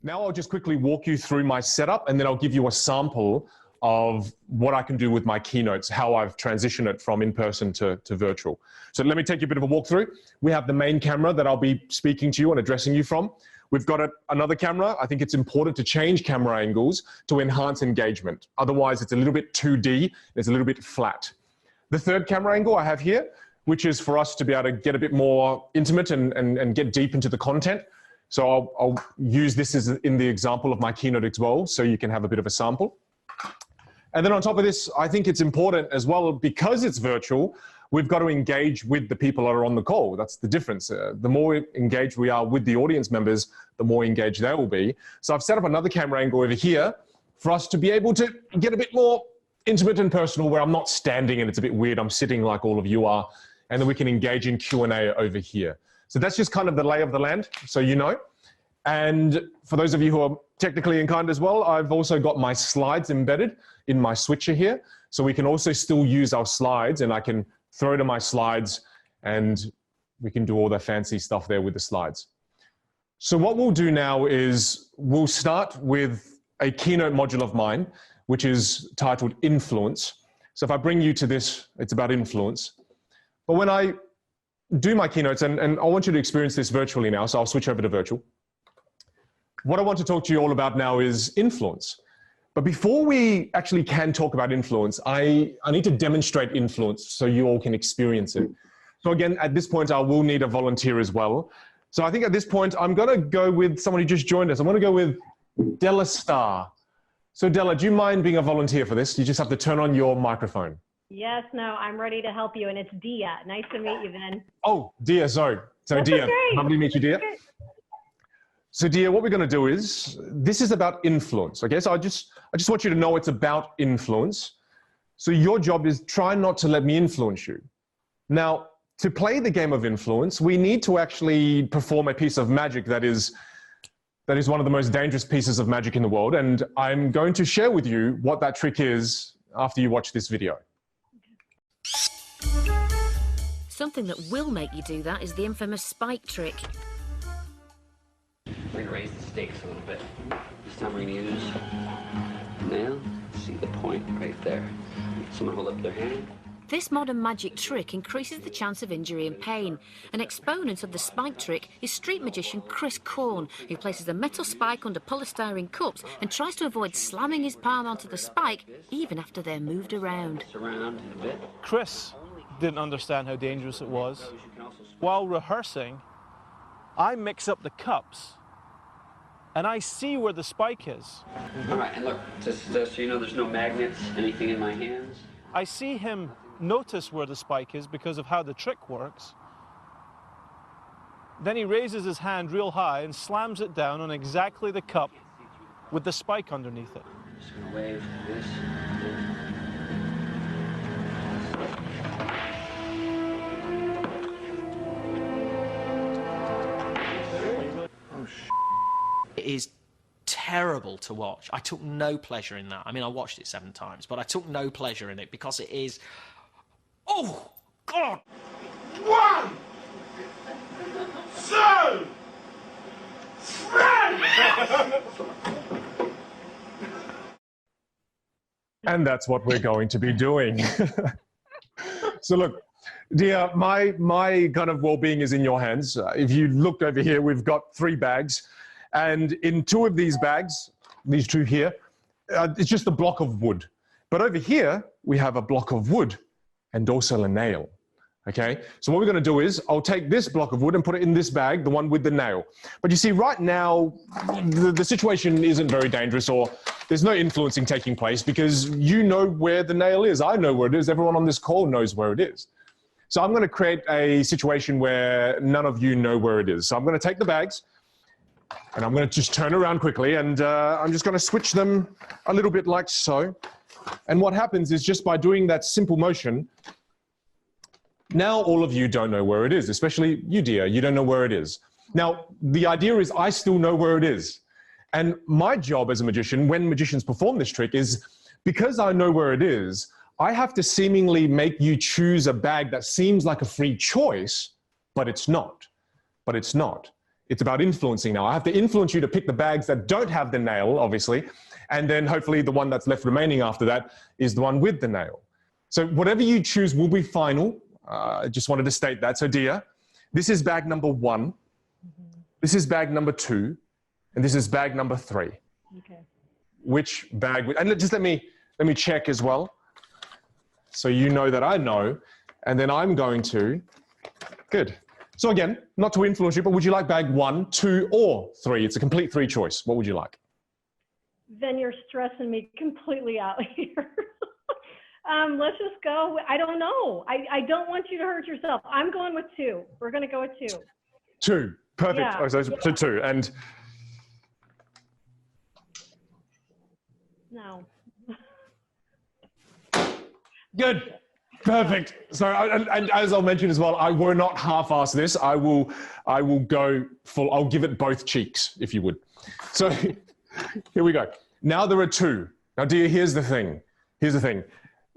Now I'll just quickly walk you through my setup, and then I'll give you a sample of what I can do with my keynotes, how I've transitioned it from in-person to virtual. So let me take you a bit of a walkthrough. We have the main camera that I'll be speaking to you and addressing you from. We've got another camera. I think it's important to change camera angles to enhance engagement. Otherwise, it's a little bit 2D, it's a little bit flat. The third camera angle I have here, which is for us to be able to get a bit more intimate and get deep into the content. So I'll use this as in the example of my keynote as well, so you can have a bit of a sample. And then on top of this, I think it's important as well, because it's virtual, we've got to engage with the people that are on the call. That's the difference. The more engaged we are with the audience members, the more engaged they will be. So I've set up another camera angle over here for us to be able to get a bit more intimate and personal, where I'm not standing and it's a bit weird. I'm sitting like all of you are. And then we can engage in Q&A over here. So that's just kind of the lay of the land, so you know. And for those of you who are technically inclined as well, I've also got my slides embedded in my switcher here. So we can also still use our slides, and I can throw to my slides and we can do all the fancy stuff there with the slides. So what we'll do now is we'll start with a keynote module of mine, which is titled Influence. So if I bring you to this, it's about influence. But when I do my keynotes, and I want you to experience this virtually now, so I'll switch over to virtual. What I want to talk to you all about now is influence. But before we actually can talk about influence, I need to demonstrate influence so you all can experience it. So again, at this point, I will need a volunteer as well. So I think at this point, I'm going to go with someone who just joined us. I'm going to go with Della Star. So Della, do you mind being a volunteer for this? You just have to turn on your microphone. Yes, no, I'm ready to help you, and it's Dia. Nice to meet you, Vin. Oh, Dia, sorry. So That's Dia, okay. lovely to meet you, Dia. Okay. So Dia, what we're going to do is, this is about influence, okay? So I just want you to know it's about influence. So your job is try not to let me influence you. Now, to play the game of influence, we need to actually perform a piece of magic that is one of the most dangerous pieces of magic in the world, and I'm going to share with you what that trick is after you watch this video. Something that will make you do that is the infamous spike trick. We're going to raise the stakes a little bit. This time we're going to use nail. See the point right there. Someone hold up their hand. This modern magic trick increases the chance of injury and pain. An exponent of the spike trick is street magician Chris Korn, who places a metal spike under polystyrene cups and tries to avoid slamming his palm onto the spike even after they're moved around. Around a bit. Chris didn't understand how dangerous it was. While rehearsing, I mix up the cups and I see where the spike is. All right, and look, just so you know, there's no magnets, anything in my hands. I see him notice where the spike is because of how the trick works. Then he raises his hand real high and slams it down on exactly the cup with the spike underneath it. I'm just going to wave this. It is terrible to watch. I took no pleasure in that. I mean, I watched it 7 times, but I took no pleasure in it because it is... Oh, God! 1, 2, 3! And that's what we're going to be doing. So look, Dia, my kind of well-being is in your hands. If you look over here, we've got 3 bags. And in 2 of these bags, these 2 here, it's just a block of wood. But over here, we have a block of wood and also a nail, okay? So what we're gonna do is, I'll take this block of wood and put it in this bag, the one with the nail. But you see, right now, the situation isn't very dangerous, or there's no influencing taking place because you know where the nail is. I know where it is. Everyone on this call knows where it is. So I'm gonna create a situation where none of you know where it is. So I'm gonna take the bags, and I'm going to just turn around quickly, and I'm just going to switch them a little bit like so. And what happens is, just by doing that simple motion, now all of you don't know where it is, especially you, Dia. You don't know where it is. Now, the idea is I still know where it is. And my job as a magician, when magicians perform this trick, is because I know where it is, I have to seemingly make you choose a bag that seems like a free choice, but it's not. But it's not. It's about influencing now. I have to influence you to pick the bags that don't have the nail, obviously, and then hopefully the one that's left remaining after that is the one with the nail. So whatever you choose will be final. I just wanted to state that. So Dia, this is bag number 1. This is bag number 2. And this is bag number 3. Okay. Which bag, and just let me check as well. So you know that I know. And then I'm going to, good. So again, not to influence you, but would you like bag 1, 2, or 3? It's a complete 3 choice. What would you like? Then you're stressing me completely out here. Let's just go. I don't know. I don't want you to hurt yourself. I'm going with 2. We're going to go with 2. 2. Perfect. Yeah. Oh, so 2. And no. good. Perfect. So, and as I'll mention as well, I will not half-ass this. I will go full. I'll give it both cheeks, if you would. So here we go. Now there are 2. Now, dear, here's the thing. Here's the thing.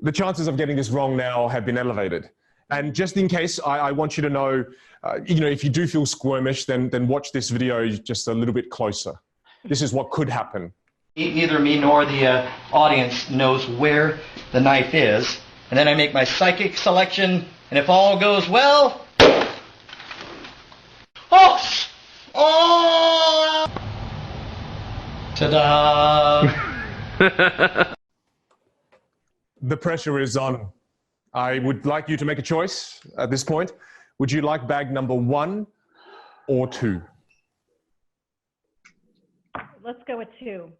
The chances of getting this wrong now have been elevated. And just in case, I want you to know, if you do feel squirmish, then watch this video just a little bit closer. This is what could happen. Neither me nor the audience knows where the knife is. And then I make my psychic selection, and if all goes well... Oh! Ta-da! The pressure is on. I would like you to make a choice at this point. Would you like bag number 1 or 2? Let's go with 2.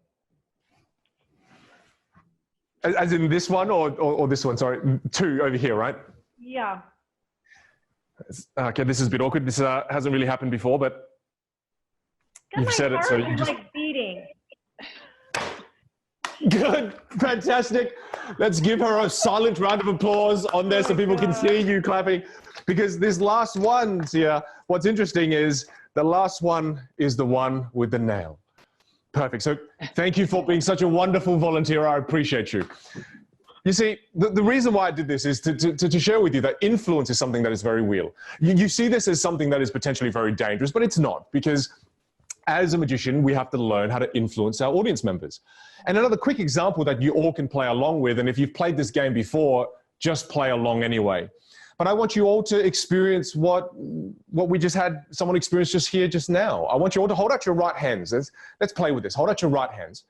As in this one or this one? Sorry, 2 over here, right? Yeah. Okay, this is a bit awkward. This hasn't really happened before, but you've said it, so you just... like beating. Good, fantastic. Let's give her a silent round of applause on there so people can see you clapping. Because this last one, Tia, what's interesting is the last one is the one with the nail. Perfect. So thank you for being such a wonderful volunteer. I appreciate you. You see, the reason why I did this is to share with you that influence is something that is very real. You see this as something that is potentially very dangerous, but it's not, because as a magician, we have to learn how to influence our audience members. And another quick example that you all can play along with, and if you've played this game before, just play along anyway. But I want you all to experience what we just had someone experience just now. I want you all to hold out your right hands. Let's play with this. Hold out your right hands,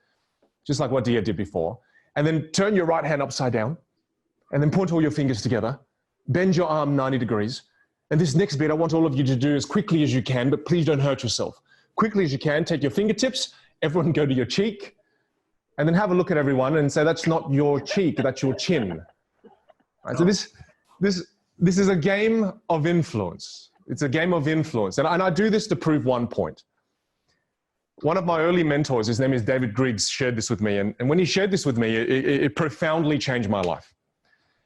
just like what Dia did before. And then turn your right hand upside down. And then point all your fingers together. Bend your arm 90 degrees. And this next bit, I want all of you to do as quickly as you can, but please don't hurt yourself. Quickly as you can, take your fingertips, everyone go to your cheek, and then have a look at everyone and say, that's not your cheek, that's your chin. Right, so this is a game of influence. It's a game of influence. And I do this to prove one point. One of my early mentors, his name is David Griggs, shared this with me. And when he shared this with me, it profoundly changed my life.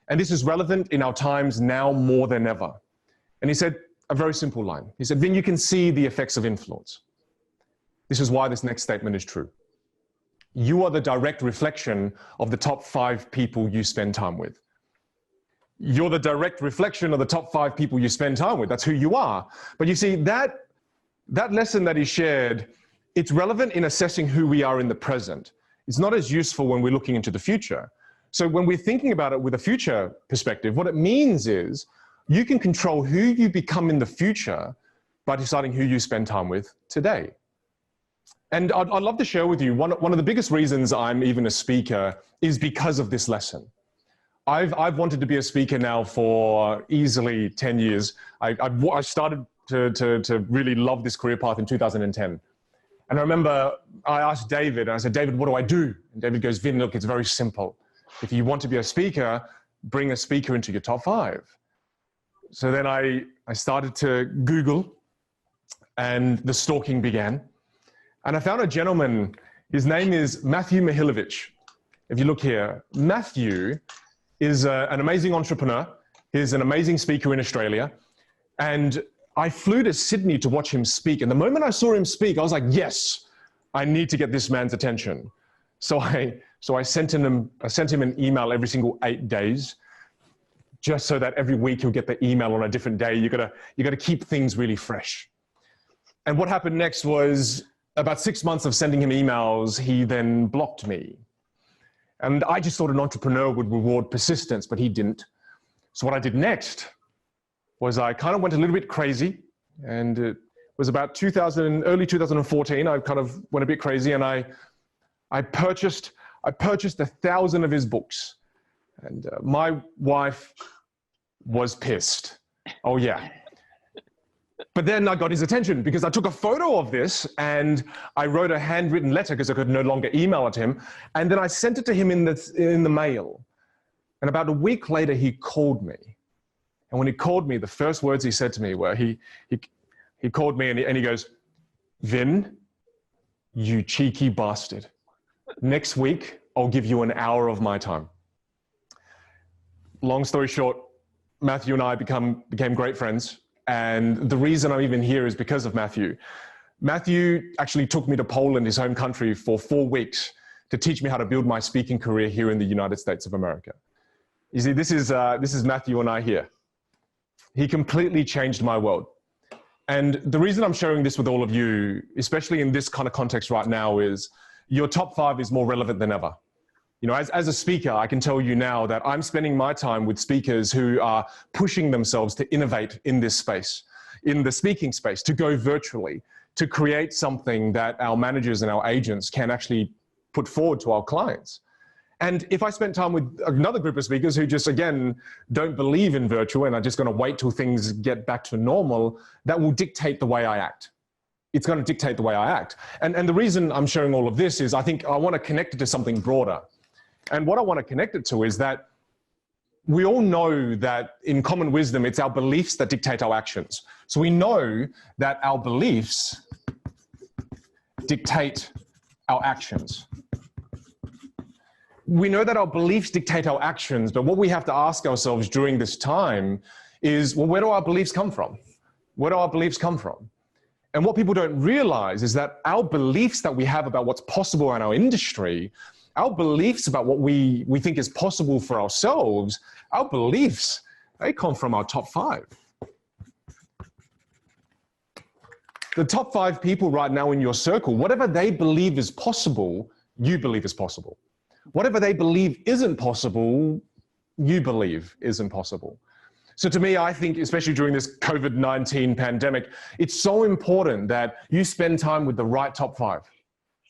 And this is relevant in our times now more than ever. And he said a very simple line. He said, Vinh, you can see the effects of influence. This is why this next statement is true. You are the direct reflection of the top 5 people you spend time with. You're the direct reflection of the top 5 people you spend time with. That's who you are. But you see, that lesson that he shared, it's relevant in assessing who we are in the present. It's not as useful when we're looking into the future. So when we're thinking about it with a future perspective, what it means is you can control who you become in the future by deciding who you spend time with today. And I'd love to share with you, one of the biggest reasons I'm even a speaker is because of this lesson. I've wanted to be a speaker now for easily 10 years. I started to really love this career path in 2010. And I remember I asked David, and I said, David, what do I do? And David goes, Vinh, look, it's very simple. If you want to be a speaker, bring a speaker into your top 5. So then I started to Google, and the stalking began. And I found a gentleman, his name is Matthew Mihilovich. If you look here, Matthew is an amazing entrepreneur. He's an amazing speaker in Australia. And I flew to Sydney to watch him speak. And the moment I saw him speak, I was like, yes, I need to get this man's attention. So I sent him an email every single 8 days, just so that every week he'll get the email on a different day. You gotta keep things really fresh. And what happened next was about 6 months of sending him emails, he then blocked me. And I just thought an entrepreneur would reward persistence, but he didn't. So what I did next was I kind of went a little bit crazy, and it was about early 2014, I kind of went a bit crazy, and I purchased 1,000 of his books. And my wife was pissed. Oh yeah. But then I got his attention because I took a photo of this and I wrote a handwritten letter because I could no longer email it to him. And then I sent it to him in the mail. And about a week later, he called me. And when he called me, the first words he said to me were, he called me and he goes, "Vin, you cheeky bastard. Next week, I'll give you an hour of my time." Long story short, Matthew and I became great friends. And the reason I'm even here is because of Matthew. Matthew actually took me to Poland, his home country, for 4 weeks to teach me how to build my speaking career here in the United States of America. You see, this is Matthew and I here. He completely changed my world. And the reason I'm sharing this with all of you, especially in this kind of context right now, is your top 5 is more relevant than ever. You know, as a speaker, I can tell you now that I'm spending my time with speakers who are pushing themselves to innovate in this space, in the speaking space, to go virtually, to create something that our managers and our agents can actually put forward to our clients. And if I spent time with another group of speakers who just, again, don't believe in virtual and are just going to wait till things get back to normal, that will dictate the way I act. It's going to dictate the way I act. And the reason I'm sharing all of this is I think I want to connect it to something broader. And what I want to connect it to is that we all know that in common wisdom, it's our beliefs that dictate our actions. So we know that our beliefs dictate our actions. We know that our beliefs dictate our actions, but what we have to ask ourselves during this time is, well, where do our beliefs come from? Where do our beliefs come from? And what people don't realize is that our beliefs that we have about what's possible in our industry, our beliefs about what we think is possible for ourselves, our beliefs, they come from our top 5. The top 5 people right now in your circle, whatever they believe is possible, you believe is possible. Whatever they believe isn't possible, you believe isn't possible. So to me, I think, especially during this COVID-19 pandemic, it's so important that you spend time with the right top 5.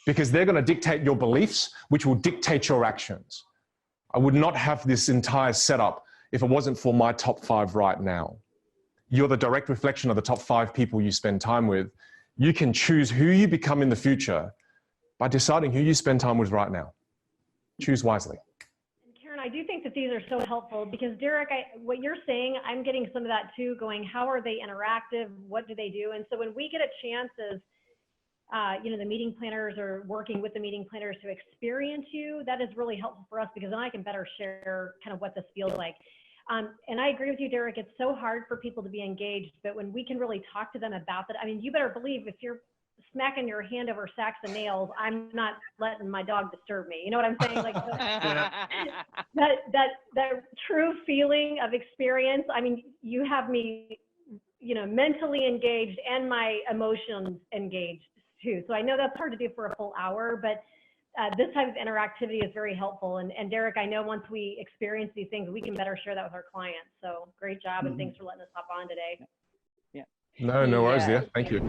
Because they're going to dictate your beliefs, which will dictate your actions. I would not have this entire setup if it wasn't for my top 5 right now. You're the direct reflection of the top 5 people you spend time with. You can choose who you become in the future by deciding who you spend time with right now. Choose wisely. Karen, I do think that these are so helpful because Derek, what you're saying, I'm getting some of that too, going, how are they interactive? What do they do? And so when we get a chance as you know, the meeting planners are working with the meeting planners to experience you, that is really helpful for us because then I can better share kind of what this feels like. And I agree with you, Derek, it's so hard for people to be engaged, but when we can really talk to them about that, I mean, you better believe if you're smacking your hand over sacks of nails, I'm not letting my dog disturb me. You know what I'm saying? Like that true feeling of experience. I mean, you have me, you know, mentally engaged and my emotions engaged too. So I know that's hard to do for a full hour, but this type of interactivity is very helpful. And Derek, I know once we experience these things, we can better share that with our clients. So great job, and thanks for letting us hop on today. No worries, dear. Thank you.